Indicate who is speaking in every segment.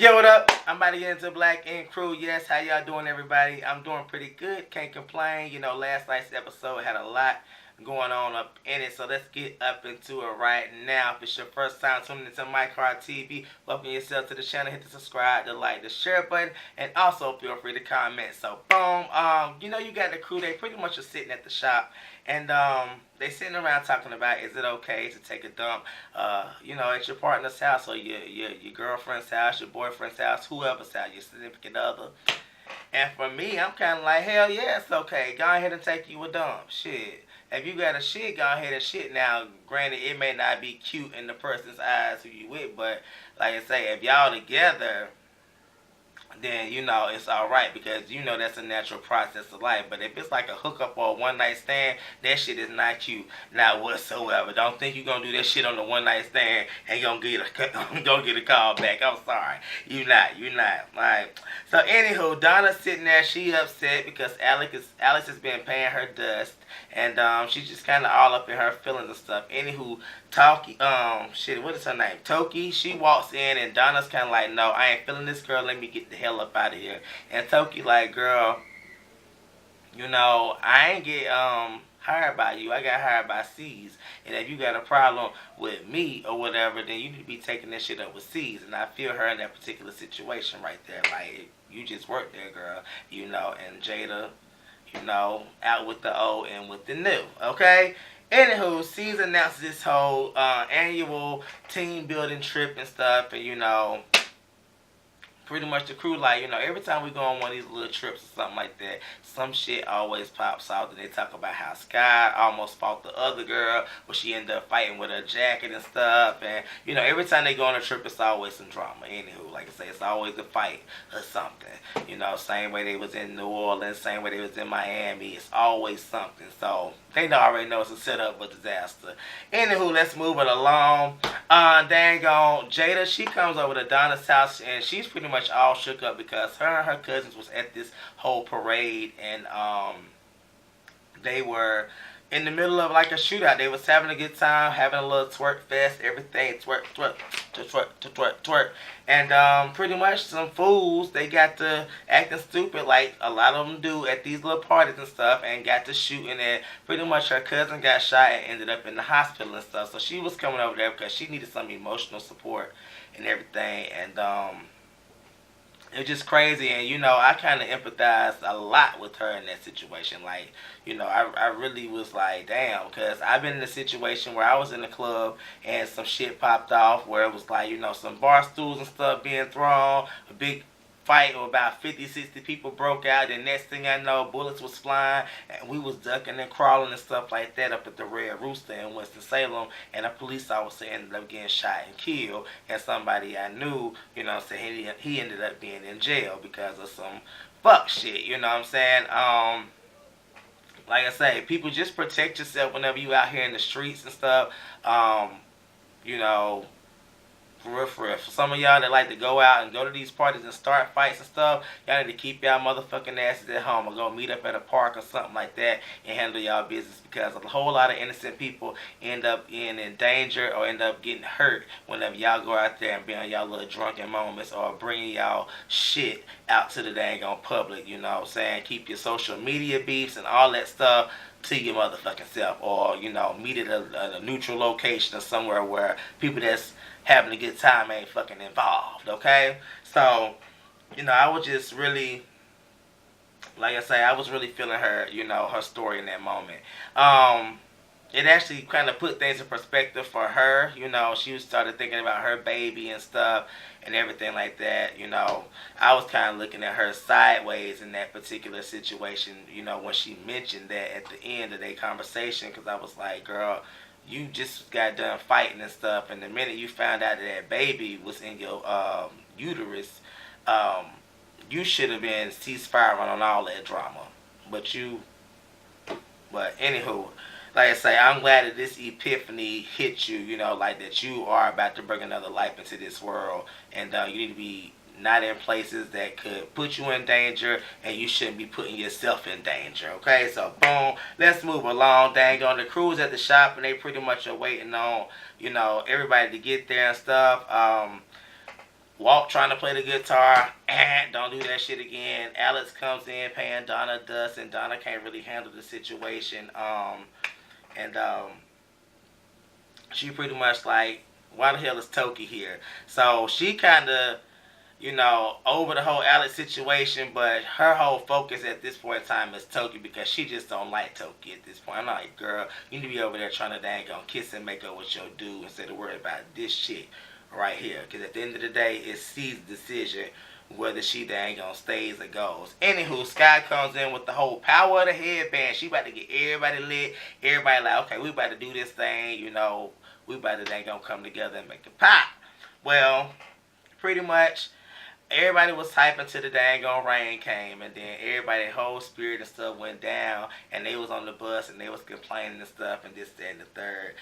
Speaker 1: Yo, what up? I'm about to get into Black Ink Crew. Yes, how y'all doing, everybody? I'm doing pretty good. Can't complain. You know, last night's episode had a lot going on up in it, so let's get up into it right now. If it's your first time tuning into My Car TV, welcome yourself to the channel. Hit the subscribe, the like, the share button, and also feel free to comment. So, boom. You know, you got the crew. They pretty much are sitting at the shop, and they sitting around talking about, is it okay to take a dump, you know, at your partner's house or your girlfriend's house, your boyfriend's house, whoever's house, your significant other. And for me, I'm kind of like, hell yeah, it's okay. Go ahead and take you a dump. Shit. If you got a shit, go ahead and shit. Now, granted, it may not be cute in the person's eyes who you with, but like I say, if y'all together, then you know it's alright, because you know that's a natural process of life. But if it's like a hookup or a one night stand, that shit is not cute, not whatsoever. Don't think you're gonna do that shit on the one night stand and gonna get a call back. I'm sorry, you not. Like, so anywho, Donna's sitting there, she upset because Alex has been paying her dust, and she's just kind of all up in her feelings and stuff. Anywho, Tokie, shit, what is her name? Tokie, she walks in and Donna's kind of like, no, I ain't feeling this girl, let me get the hell up out of here. And Tokie like, girl, you know, I ain't get hired by you, I got hired by C's. And if you got a problem with me or whatever, then you need to be taking that shit up with C's. And I feel her in that particular situation right there. Like, you just work there, girl, you know. And Jada, you know, out with the old and with the new, okay? Anywho, C's announced this whole annual team building trip and stuff, and you know, pretty much the crew, like, you know, every time we go on one of these little trips or something like that, some shit always pops out, and they talk about how Sky almost fought the other girl, but she ended up fighting with her jacket and stuff, and, you know, every time they go on a trip, it's always some drama. Anywho, like I say, it's always a fight or something, you know, same way they was in New Orleans, same way they was in Miami, it's always something, so they already know it's a setup for disaster. Anywho, let's move it along. Dang on, Jada, she comes over to Donna's house, and she's pretty much all shook up because her and her cousins was at this whole parade, and they were in the middle of like a shootout. They was having a good time, having a little twerk fest, everything, twerk, twerk. And pretty much some fools, they got to acting stupid like a lot of them do at these little parties and stuff, and got to shooting, and pretty much her cousin got shot and ended up in the hospital and stuff. So she was coming over there because she needed some emotional support and everything, and it was just crazy. And you know, I kind of empathized a lot with her in that situation. Like, you know, I really was like, damn, because I've been in a situation where I was in the club and some shit popped off where it was like, you know, some bar stools and stuff being thrown, a big fight of about 50, 60 people broke out, and next thing I know, bullets was flying, and we was ducking and crawling and stuff like that up at the Red Rooster in Winston-Salem, and a police officer ended up getting shot and killed, and somebody I knew, you know, said he ended up being in jail because of some fuck shit, you know what I'm saying? Like I say, people, just protect yourself whenever you out here in the streets and stuff. You know, for real. For some of y'all that like to go out and go to these parties and start fights and stuff, y'all need to keep y'all motherfucking asses at home, or go meet up at a park or something like that and handle y'all business, because a whole lot of innocent people end up in danger or end up getting hurt whenever y'all go out there and be on y'all little drunken moments or bringing y'all shit out to the dang on public, you know what I'm saying? Keep your social media beefs and all that stuff to your motherfucking self, or, you know, meet at a neutral location or somewhere where people that's having a good time ain't fucking involved, okay? So, you know, I was just really, like I say, I was really feeling her, you know, her story in that moment. It actually kind of put things in perspective for her, you know. She started thinking about her baby and stuff and everything like that, you know. I was kind of looking at her sideways in that particular situation, you know, when she mentioned that at the end of their conversation, because I was like, girl, you just got done fighting and stuff, and the minute you found out that baby was in your uterus, you should have been ceasefire on all that drama. But anywho, like I say, I'm glad that this epiphany hit you, you know, like that you are about to bring another life into this world, and you need to be not in places that could put you in danger, and you shouldn't be putting yourself in danger, okay? So, boom, let's move along. Dang on, the crew's at the shop, and they pretty much are waiting on, you know, everybody to get there and stuff. Walt trying to play the guitar, and don't do that shit again. Alex comes in paying Donna dust, and Donna can't really handle the situation. And she pretty much like, why the hell is Tokie here? So she kind of, over the whole Alex situation, but her whole focus at this point in time is Tokie because she just don't like Tokie at this point. I'm like, girl, you need to be over there trying to dang on kiss and make up with your dude instead of worry about this shit right here. Because at the end of the day, it's C's decision whether she dang on stays or goes. Anywho, Sky comes in with the whole power of the headband. She about to get everybody lit. Everybody like, okay, we about to do this thing, we about to dang on come together and make it pop. Well, pretty much everybody was hyping till the dang on rain came, and then everybody, whole spirit and stuff went down, and they was on the bus and they was complaining and stuff and this, that, and the third.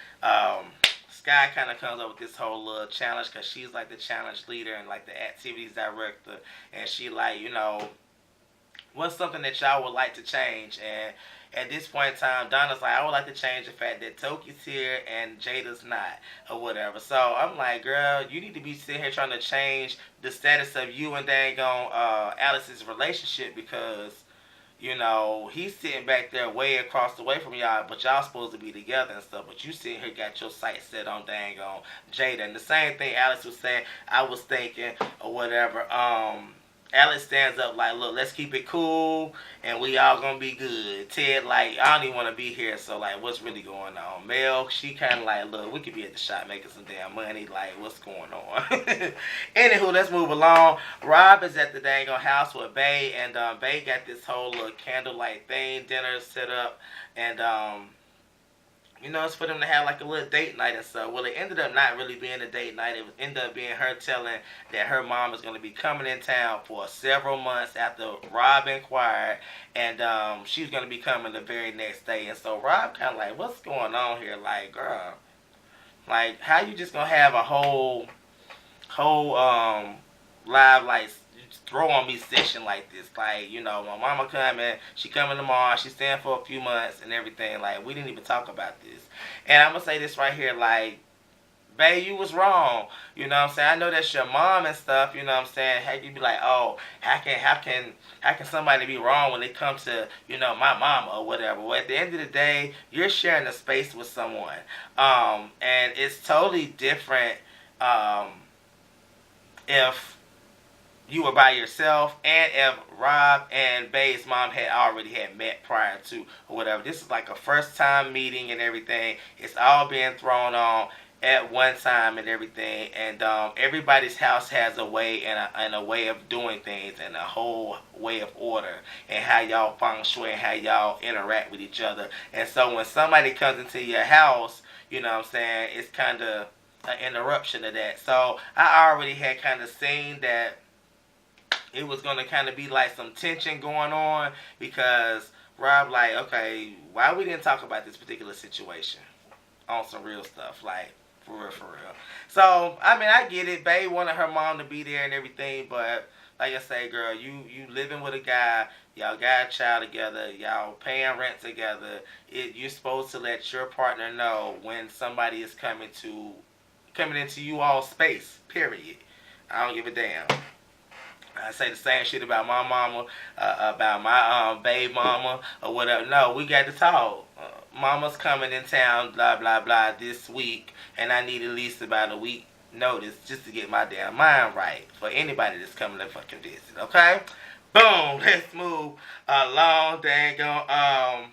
Speaker 1: Sky kind of comes up with this whole little challenge because she's like the challenge leader and like the activities director, and she like, what's something that y'all would like to change? And at this point in time, Donna's like, I would like to change the fact that Tokie's here and Jada's not, or whatever. So I'm like, girl, you need to be sitting here trying to change the status of you and dang on Alice's relationship because, he's sitting back there way across the way from y'all, but y'all supposed to be together and stuff. But you sitting here got your sights set on dang on Jada. And the same thing Alex was saying, I was thinking, or whatever. Alex stands up like, look, let's keep it cool, and we all gonna be good. Ted, like, I don't even want to be here, so, like, what's really going on? Mel, she kind of like, look, we could be at the shop making some damn money. Like, what's going on? Anywho, let's move along. Rob is at the dang on house with Bay, and Bay got this whole little candlelight thing, dinner set up, and, it's for them to have like a little date night and stuff. Well, it ended up not really being a date night. It ended up being her telling that her mom is going to be coming in town for several months after Rob inquired, and she's going to be coming the very next day. And so Rob kind of like, what's going on here? Like, girl, like, how you just going to have a whole live, like, throw on me session like this? Like, my mama coming, she coming tomorrow, she's staying for a few months and everything. Like, we didn't even talk about this. And I'm gonna say this right here, like, babe, you was wrong. You know what I'm saying? I know that's your mom and stuff, you know what I'm saying? How you be like, oh, how can somebody be wrong when it comes to, my mama or whatever? Well, at the end of the day, you're sharing a space with someone. And it's totally different if you were by yourself, and if Rob and Bae's mom had already had met prior to or whatever. This is like a first time meeting and everything. It's all being thrown on at one time and everything, and everybody's house has a way and a way of doing things and a whole way of order and how y'all feng shui and how y'all interact with each other. And so when somebody comes into your house, you know what I'm saying, it's kind of an interruption of that. So I already had kind of seen that it was going to kind of be like some tension going on because Rob like, okay, why we didn't talk about this particular situation on some real stuff, like, for real. So, I mean, I get it. Bae wanted her mom to be there and everything, but like I say, girl, you living with a guy, y'all got a child together, y'all paying rent together. You're supposed to let your partner know when somebody is coming into you all space, period. I don't give a damn. I say the same shit about my mama, about my babe mama, or whatever. No, we got to talk. Mama's coming in town, blah, blah, blah, this week, and I need at least about a week notice just to get my damn mind right for anybody that's coming to fucking visit, okay? Boom, let's move along, dang on.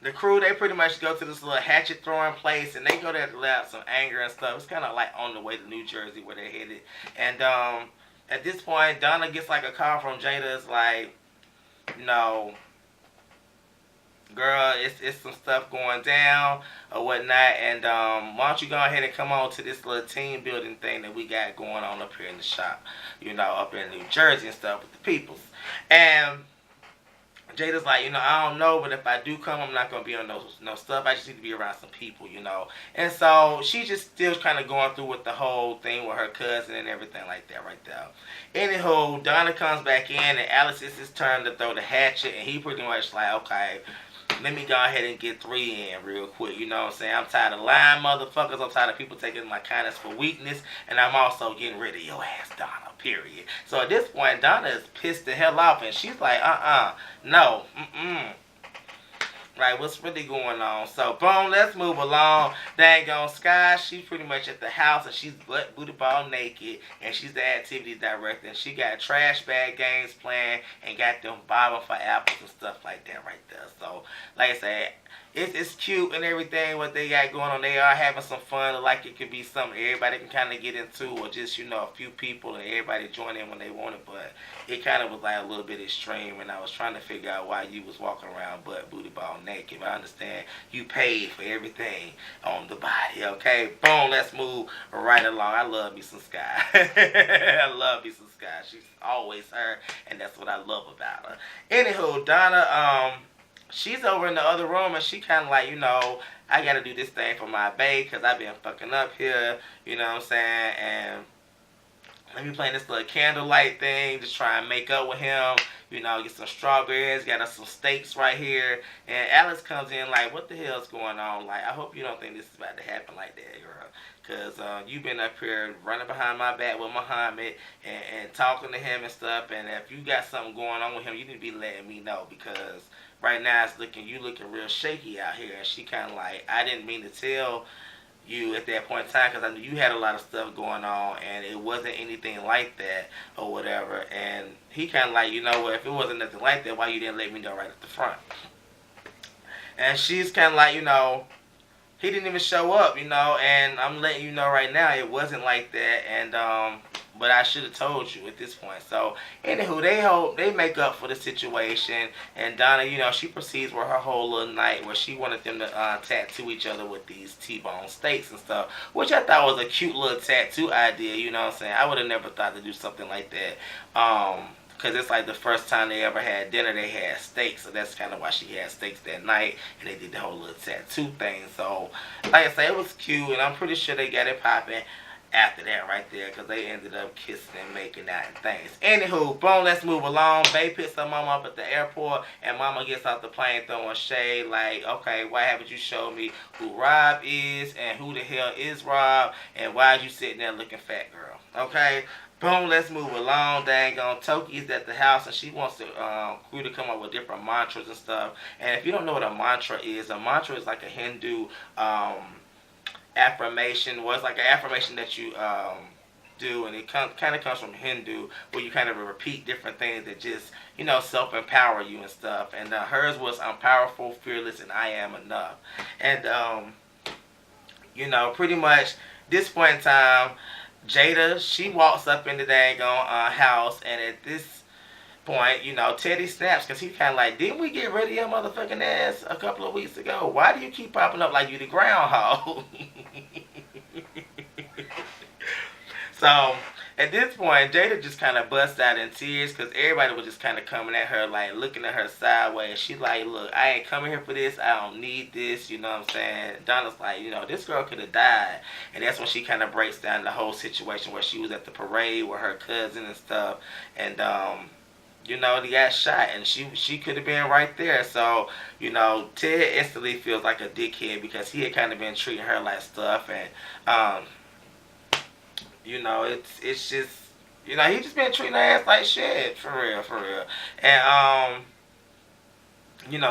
Speaker 1: The crew, they pretty much go to this little hatchet throwing place, and they go there to let out some anger and stuff. It's kind of like on the way to New Jersey where they're headed. And at this point, Donna gets like a call from Jada. It's like, girl, it's some stuff going down or whatnot, and why don't you go ahead and come on to this little team building thing that we got going on up here in the shop, up in New Jersey and stuff with the peoples. And Jada's like, I don't know, but if I do come, I'm not going to be on no stuff. I just need to be around some people, And so she's just still kind of going through with the whole thing with her cousin and everything like that right there. Anywho, Donna comes back in, and Alex, it's his turn to throw the hatchet, and he pretty much like, okay, let me go ahead and get 3 in real quick. You know what I'm saying? I'm tired of lying motherfuckers. I'm tired of people taking my kindness for weakness. And I'm also getting rid of your ass, Donna, period. So at this point, Donna is pissed the hell off. And she's like, no, Right, what's really going on? So, boom, let's move along. Dang on Sky, she's pretty much at the house and she's butt booty ball naked and she's the activities director and she got trash bag games playing and got them bobbing for apples and stuff like that right there. So, like I said, it's cute and everything what they got going on. They are having some fun. Like it could be something everybody can kind of get into or just, a few people and everybody join in when they want it. But it kind of was like a little bit extreme and I was trying to figure out why you was walking around butt booty ball naked. But I understand you paid for everything on the body, okay? Boom, let's move right along. I love me some Sky. I love me some Sky. She's always her and that's what I love about her. Anywho, Donna, she's over in the other room and she kind of like, I got to do this thing for my bae because I've been fucking up here, you know what I'm saying? And let me play this little candlelight thing, just try and make up with him, get some strawberries, got us some steaks right here. And Alex comes in like, what the hell's going on? Like, I hope you don't think this is about to happen like that, girl. Because you've been up here running behind my back with Muhammad and talking to him and stuff. And if you got something going on with him, you need to be letting me know because right now you looking real shaky out here. And she kind of like, I didn't mean to tell you at that point in time because I knew you had a lot of stuff going on and it wasn't anything like that or whatever. And he kind of like, what, if it wasn't nothing like that, why you didn't let me know right at the front? And she's kind of like, he didn't even show up, and I'm letting you know right now it wasn't like that, and but I should have told you at this point. So anywho, they make up for the situation, and Donna, she proceeds with her whole little night where she wanted them to tattoo each other with these T-bone steaks and stuff, which I thought was a cute little tattoo idea. You know what I'm saying? I would have never thought to do something like that. Because it's like the first time they ever had dinner, they had steak. So that's kind of why she had steaks that night. And they did the whole little tattoo thing. So, like I say, it was cute. And I'm pretty sure they got it popping after that right there. Because they ended up kissing and making out and things. Anywho, boom, let's move along. Bae picks her mama up at the airport. And mama gets off the plane throwing shade. Like, okay, why haven't you showed me who Rob is? And who the hell is Rob? And why is you sitting there looking fat, girl? Okay? Boom, let's move along. Dang on, Tokie's at the house and she wants the crew to come up with different mantras and stuff. And if you don't know what a mantra is like a Hindu affirmation. Well, it's like an affirmation that you do, and it kind of comes from Hindu, where you kind of repeat different things that just, self-empower you and stuff. And hers was, I'm powerful, fearless, and I am enough. And, pretty much this point in time, Jada, she walks up in the dang house, and at this point, Teddy snaps because he's kind of like, didn't we get rid of your motherfucking ass a couple of weeks ago? Why do you keep popping up like you the groundhog? So, at this point, Jada just kind of busts out in tears because everybody was just kind of coming at her, like, looking at her sideways. She's like, look, I ain't coming here for this. I don't need this, you know what I'm saying? Donna's like, this girl could have died. And that's when she kind of breaks down the whole situation where she was at the parade with her cousin and stuff. And, they got shot, and she could have been right there. So, Ted instantly feels like a dickhead because he had kind of been treating her like stuff. And, it's just, he just been treating her ass like shit, for real. And,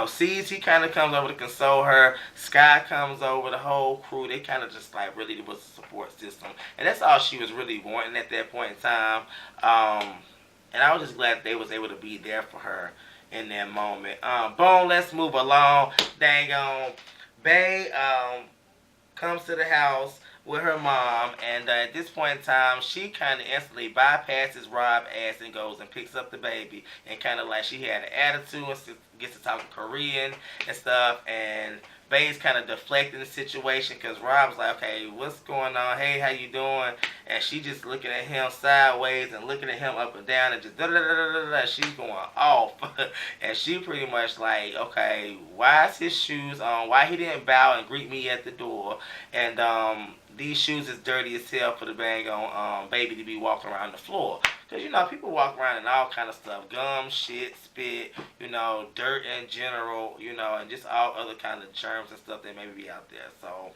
Speaker 1: Seeds, he kind of comes over to console her. Sky comes over, the whole crew, they kind of just like really was a support system. And that's all she was really wanting at that point in time. And I was just glad that they was able to be there for her in that moment. Boom, let's move along. Dang on. Bae comes to the house with her mom, and at this point in time, she kind of instantly bypasses Rob's ass and goes and picks up the baby, and kind of like she had an attitude and gets to talking Korean and stuff, and Bae's kind of deflecting the situation because Rob's like, okay, what's going on? Hey, how you doing? And she just looking at him sideways and looking at him up and down and just da-da-da-da-da-da. She's going off. And she pretty much like, okay, why is his shoes on? Why he didn't bow and greet me at the door? And these shoes is dirty as hell for the bang on baby to be walking around the floor. Because, you know, people walk around in all kind of stuff. Gum, shit, spit, you know, dirt in general, you know, and just all other kind of germs and stuff that may be out there. So,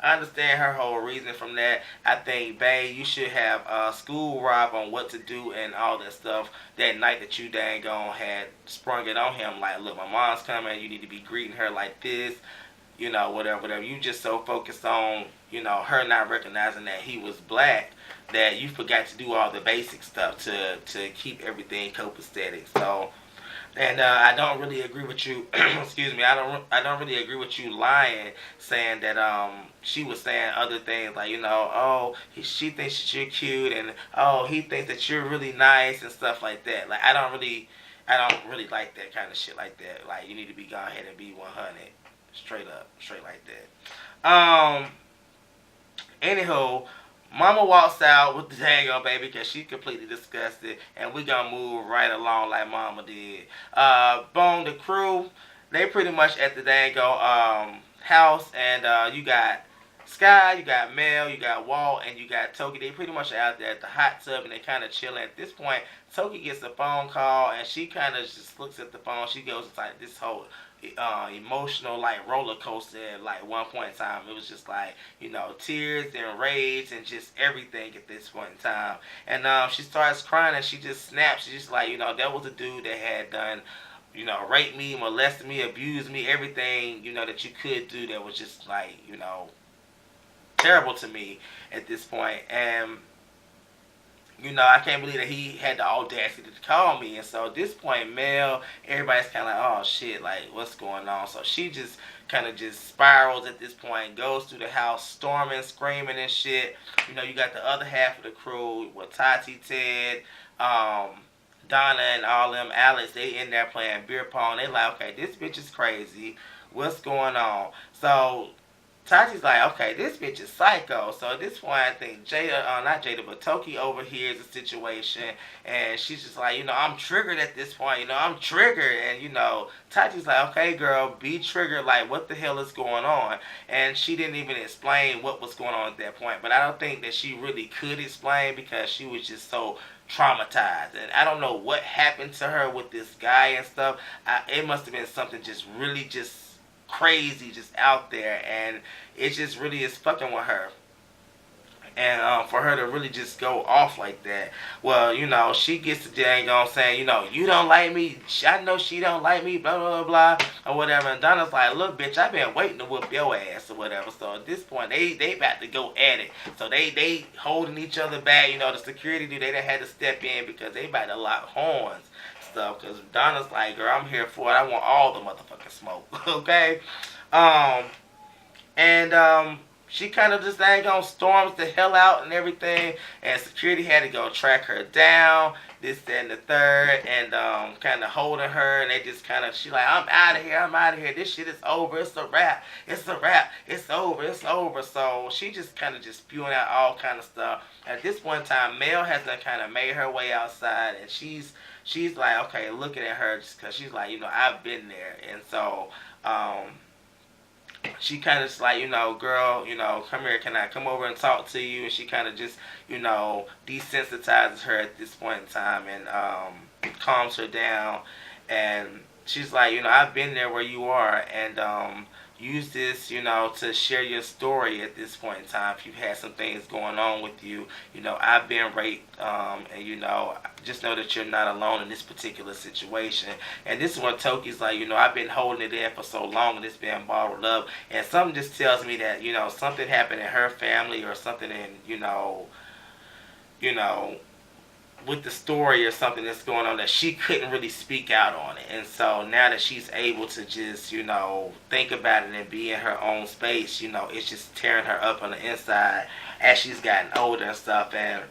Speaker 1: I understand her whole reason from that. I think, babe, you should have school Rob on what to do and all that stuff that night that you dang on had sprung it on him. Like, look, my mom's coming. You need to be greeting her like this. You know, whatever. You just so focused on, you know, her not recognizing that he was black that you forgot to do all the basic stuff to keep everything copacetic. So, and I don't really agree with you. Excuse me. I don't really agree with you lying, saying that she was saying other things like, you know, oh, she thinks that you're cute, and oh, he thinks that you're really nice and stuff like that. Like, I don't really like that kind of shit like that. Like, you need to be go ahead and be 100, straight up, straight like that. Anywho, Mama walks out with the dang on baby because she completely disgusted, and we gonna move right along like Mama did. Boom, the crew, they pretty much at the dang house, and you got Sky, you got Mel, you got Walt, and you got Tokie. They pretty much out there at the hot tub, and they kind of chilling. At this point, Tokie gets a phone call, and she kind of just looks at the phone. She goes like this whole emotional like roller coaster at like one point in time. It was just like, you know, tears and rage and just everything at this point in time. And she starts crying and she just snaps. She's just like, you know, that was a dude that had done, you know, raped me, molested me, abused me, everything, you know, that you could do that was just like, you know, terrible to me at this point. And you know, I can't believe that he had the audacity to call me. And so at this point, Mel, everybody's kind of like, oh shit, like what's going on? So she just kind of just spirals at this point, goes through the house, storming, screaming and shit. You know, you got the other half of the crew with Tati, Ted, Donna and all them, Alex, they in there playing beer pong. They like, okay, this bitch is crazy. What's going on? So Tati's like, okay, this bitch is psycho. So at this point, I think Jada, not Jada, but Tokie overhears the situation, and she's just like, you know, I'm triggered at this point. You know, I'm triggered, and you know, Tati's like, okay, girl, be triggered. Like, what the hell is going on? And she didn't even explain what was going on at that point. But I don't think that she really could explain because she was just so traumatized, and I don't know what happened to her with this guy and stuff. It must have been something just really just crazy just out there, and it just really is fucking with her. And for her to really just go off like that, well, you know, she gets to dang on saying, you know, you don't like me, I know she don't like me, blah blah blah blah or whatever. And Donna's like, look bitch, I've been waiting to whoop your ass or whatever. So at this point they about to go at it. So they holding each other back. You know, the security dude, they done had to step in because they about to lock horns stuff, because Donna's like, girl, I'm here for it. I want all the motherfucking smoke. Okay? She kind of just dang on storms the hell out and everything, and security had to go track her down, this, that, and the third, and kind of holding her, and they just kind of, she like, I'm out of here, I'm out of here, this shit is over, it's a wrap, it's a wrap, it's over, it's over. So she just kind of just spewing out all kind of stuff. At this point in time, Mel has done kind of made her way outside, and she's like, okay, looking at her, just because she's like, you know, I've been there. And so she kind of just like, you know, girl, you know, come here, can I come over and talk to you? And she kind of just, you know, desensitizes her at this point in time, and calms her down. And she's like, you know, I've been there where you are, and use this, you know, to share your story at this point in time. If you've had some things going on with you, you know, I've been raped, and you know, just know that you're not alone in this particular situation. And this is what Tokie's like, you know, I've been holding it in for so long and it's been bottled up, and something just tells me that, you know, something happened in her family or something in, you know, with the story or something that's going on that she couldn't really speak out on it. And so now that she's able to just, you know, think about it and be in her own space, you know, it's just tearing her up on the inside as she's gotten older and stuff. And,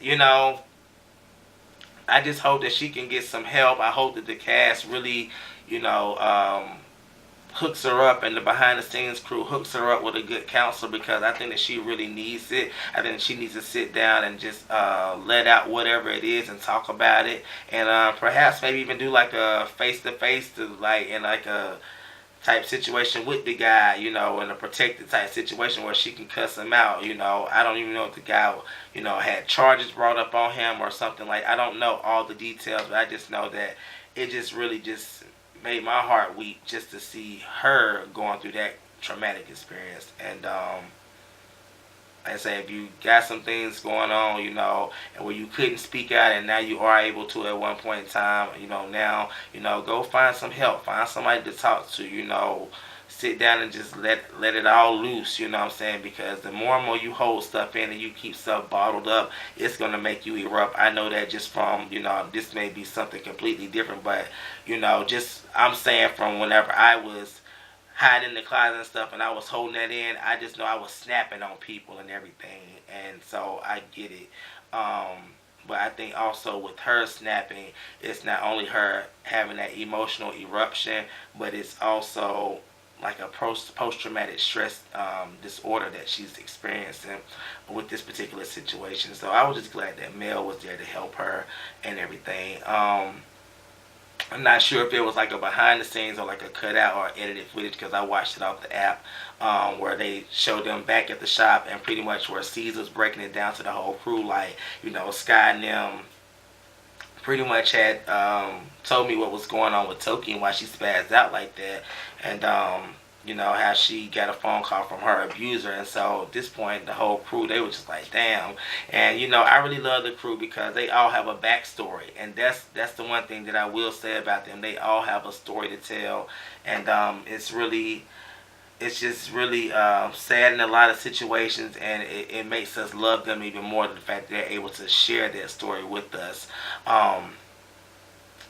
Speaker 1: you know, I just hope that she can get some help. I hope that the cast really, you know, hooks her up, and the behind the scenes crew hooks her up with a good counselor, because I think that she really needs it. I think she needs to sit down and just let out whatever it is and talk about it, and perhaps maybe even do like a face-to-face to like, and like a type situation with the guy, you know, in a protected type situation where she can cuss him out, you know. I don't even know if the guy, you know, had charges brought up on him or something like. I don't know all the details, but I just know that it just really just made my heart weep just to see her going through that traumatic experience. And like I say, if you got some things going on, you know, and where you couldn't speak out and now you are able to at one point in time, you know, now, you know, go find some help. Find somebody to talk to, you know. Sit down and just let it all loose, you know what I'm saying? Because the more and more you hold stuff in and you keep stuff bottled up, it's going to make you erupt. I know that just from, you know, this may be something completely different, but, you know, just, I'm saying from whenever I was hiding in the closet and stuff and I was holding that in, I just know I was snapping on people and everything, and so I get it. But I think also with her snapping, it's not only her having that emotional eruption, but it's also like a post-traumatic stress disorder that she's experiencing with this particular situation. So I was just glad that Mel was there to help her and everything. I'm not sure if it was like a behind the scenes or like a cutout or edited footage, because I watched it off the app, where they showed them back at the shop and pretty much where Caesar's breaking it down to the whole crew, like, you know, Sky and them pretty much had told me what was going on with Tokie and why she spazzed out like that, and you know, how she got a phone call from her abuser. And so at this point, the whole crew, they were just like, damn. And you know, I really love the crew because they all have a backstory, and that's the one thing that I will say about them. They all have a story to tell, and it's just really sad in a lot of situations, and it makes us love them even more, the fact that they're able to share their story with us.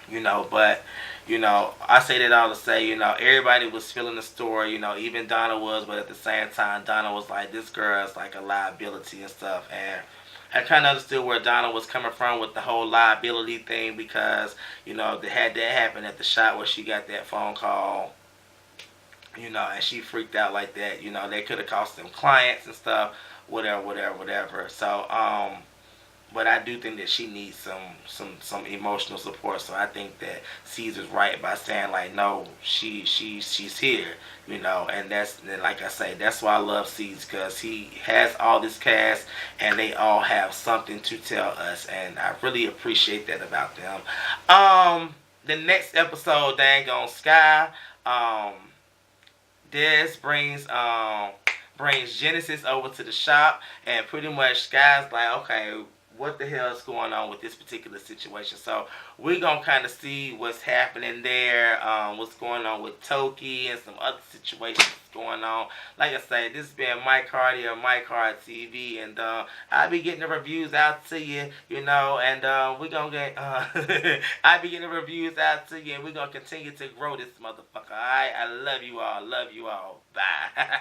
Speaker 1: You know, but, you know, I say that all to say, you know, everybody was feeling the story, you know, even Donna was, but at the same time, Donna was like, this girl is like a liability and stuff, and I kind of understood where Donna was coming from with the whole liability thing, because, you know, they had that happen at the shop where she got that phone call, you know, and she freaked out like that. You know, they could have cost them clients and stuff, whatever. So, but I do think that she needs some emotional support. So I think that Caesar's right by saying, like, no, she's here, you know. And like I say, that's why I love Caesar, because he has all this cast and they all have something to tell us, and I really appreciate that about them. The next episode, dang on Sky, Des brings Genesis over to the shop, and pretty much Sky's like, okay, what the hell is going on with this particular situation? So we're going to kind of see what's happening there, what's going on with Tokie and some other situations going on. Like I say, this has been Mike Hardy of Mike Hard TV, and I'll be getting the reviews out to you, you know, and we're going to get, I'll be getting the reviews out to you, and we're going to continue to grow this motherfucker, alright? I love you all. Bye.